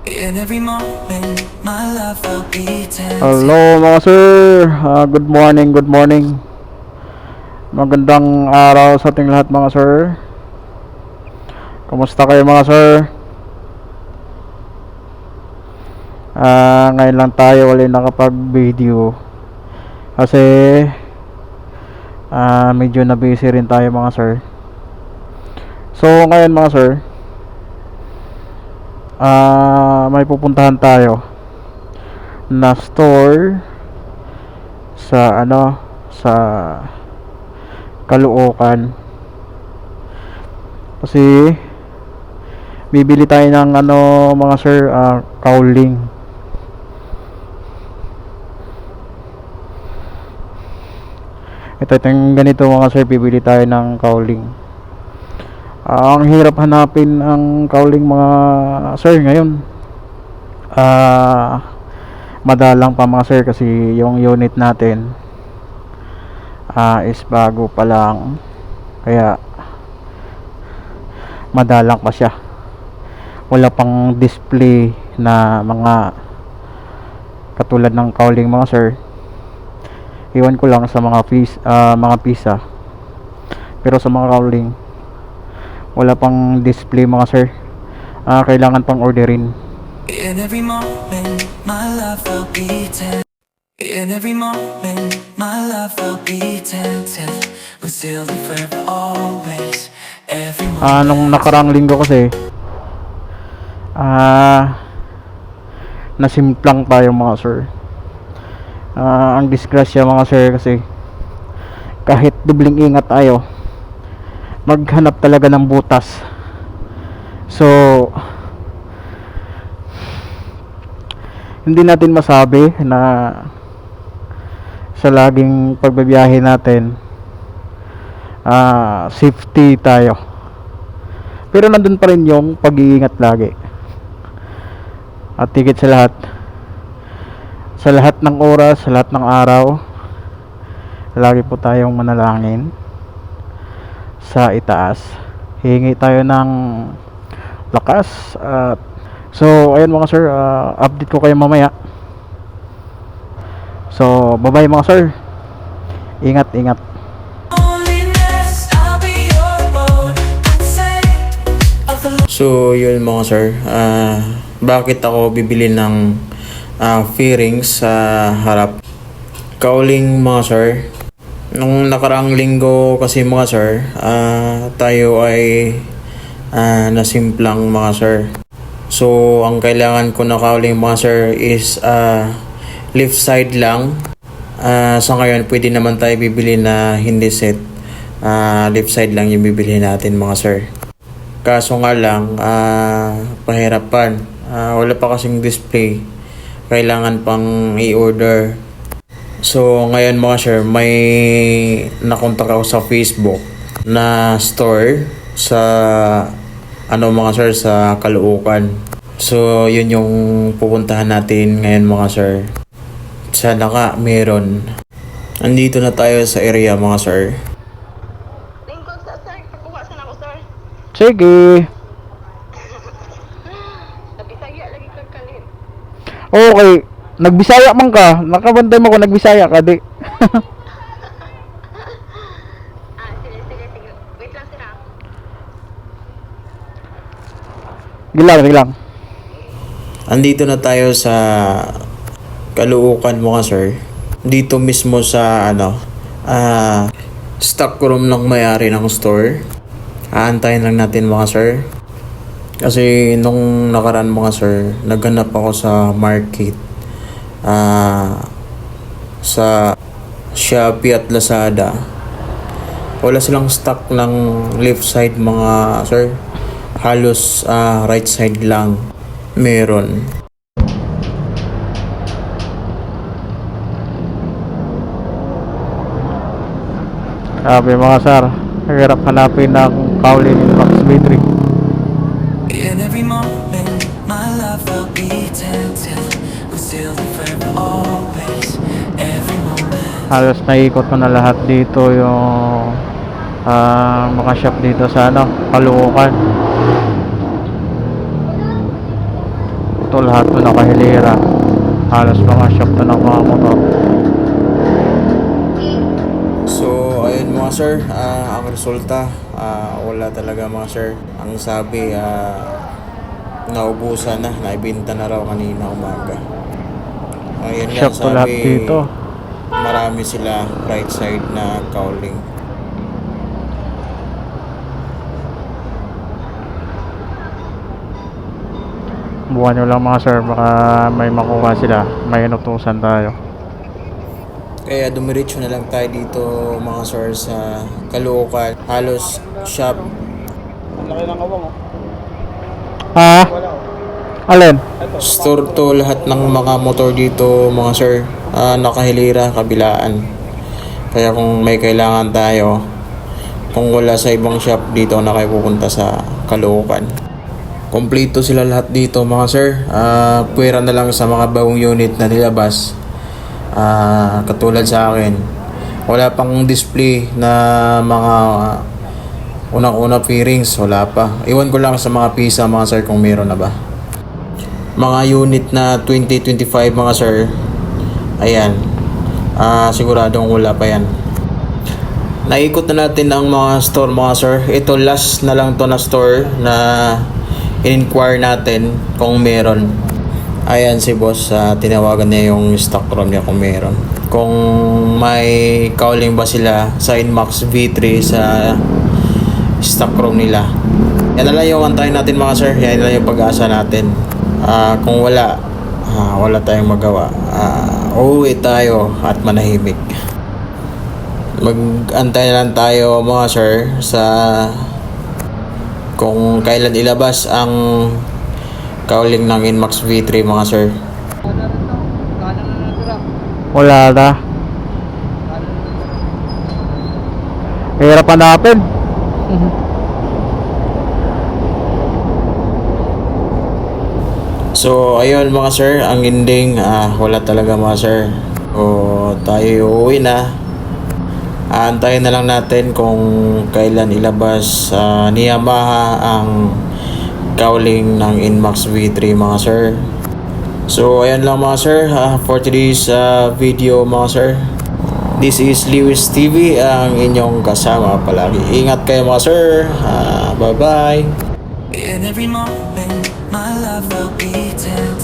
In every moment, my love will be tempted. Hello mga sir, good morning, good morning. Magandang araw sa ating lahat mga sir. Kumusta kayo mga sir? Ngayon lang tayo ulit nakapag-video kasi medyo na busy rin tayo mga sir. So ngayon mga sir, may pupuntahan tayo na store sa sa Caloocan kasi bibili tayo ng mga sir, cowling. Itong ganito mga sir, bibili tayo ng cowling. Ang hirap hanapin ang cowling mga sir ngayon. Madalang pa mga sir kasi yung unit natin is bago pa lang, kaya madalang pa siya. Wala pang display na mga katulad ng cowling mga sir. Iwan ko lang sa mga pisa, pero sa mga cowling wala pang display mga sir. Kailangan pang orderin. In every moment, my love will be tempted. In every moment, my love will be tempted. We're still and forever always. Every moment. Nung nakarang linggo kasi nasimplang tayo mga sir. Ang disgrasya mga sir kasi kahit dubling ingat tayo, maghanap talaga ng butas. So hindi natin masabi na sa laging pagbabiyahe natin safety tayo, pero nandun pa rin yung pag-iingat lagi. At higit sa lahat ng oras, sa lahat ng araw, lagi po tayong manalangin sa itaas. Hihingi tayo ng lakas. So ayun mga sir, update ko kayo mamaya. So bye bye mga sir, ingat. Loneliness, I'll be your road. Say of the So yun mga sir, bakit ako bibili ng fairings sa harap? Cowling mga sir. Nung nakaraang linggo kasi mga sir, tayo ay nasimplang mga sir. So ang kailangan ko na cowling mga sir is left side lang. So ngayon pwede naman tayo bibili na hindi set. Left side lang yung bibili natin mga sir. Kaso nga lang, pahirapan. Wala pa kasing display. Kailangan pang i-order. So ngayon mga sir, may nakontak ako sa Facebook na store sa mga sir sa Caloocan. So yun yung pupuntahan natin ngayon mga sir. Sana nga meron. Andito na tayo sa area mga sir. Lingkod sa sir, pagkuha sa ako sir. Sige. Nabisaya lagi kag kanin. Okay, nagbisaya man ka, nakabantay mo ko nagbisaya ka di. Sige. Wait lang sila. Gilang. Andito na tayo sa Caloocan mga sir. Dito mismo sa stock room ng may-ari ng store. Aantayin lang natin mga sir. Kasi nung nakaraan mga sir, naghanap ako sa market. Sa Shopee at Lazada. Wala silang stock ng left side mga sir. Halos right side lang meron. Sabi mga sir, hirap hanapin ng cowling in Max B3. In every moment, my love will be tempted. We're still and forever always. Every moment. Halos naikot ko na lahat dito yung mga shop dito sa Caloocan. to, lahat to nakahilera. Halos mga shop to ng mga motor. So, ayun mga sir, ang resulta, wala talaga mga sir. Ang sabi, naubusan na, naibenta na raw kanina umaga. Ayun nga, Shop to lahat sabi, dito. marami sila right side na cowling. Buwan nyo lang mga sir, baka may makuha sila, may inutusan tayo. Kaya dumiretso na lang tayo dito mga sir sa Caloocan. Halos shop. Ha? Alin? Store to lahat ng mga motor dito mga sir. Nakahilera, kabilaan. Kaya kung may kailangan tayo, kung wala sa ibang shop, dito na kayo pupunta sa Caloocan. Kompleto sila lahat dito mga sir. Pwera na lang sa mga bagong unit na nilabas. Katulad sa akin, wala pang display na mga unang-una fairings, wala pa. Iwan ko lang sa mga pisa mga sir kung meron na ba. Mga unit na 2025 mga sir, ayan, siguradong wala pa yan. Naikot na natin ang mga store mga sir. Ito last na lang to na store na in-inquire natin kung meron. Ayan si boss, tinawagan niya yung stock room niya kung meron. Kung may cowling ba sila sa Inmax V3 sa stock room nila. Yan na lang yung antayin natin mga sir. Yan na lang yung pag-asa natin. Kung wala, wala tayong magawa. Uuwi tayo at manahimik. Mag-antay na lang tayo mga sir sa kung kailan ilabas ang cowling ng Inmax V3 mga sir. Wala na. Hirap hanapin. So ayun mga sir, ang ending, wala talaga mga sir. O tayo uuwi na. Aantayin na lang natin kung kailan ilabas ni Yamaha ang cowling ng Inmax V3 mga sir. So ayan lang mga sir, for today's video mga sir. This is Lewis TV, ang inyong kasama palagi. Ingat kayo mga sir. Bye bye. In every moment, my love felt beaten.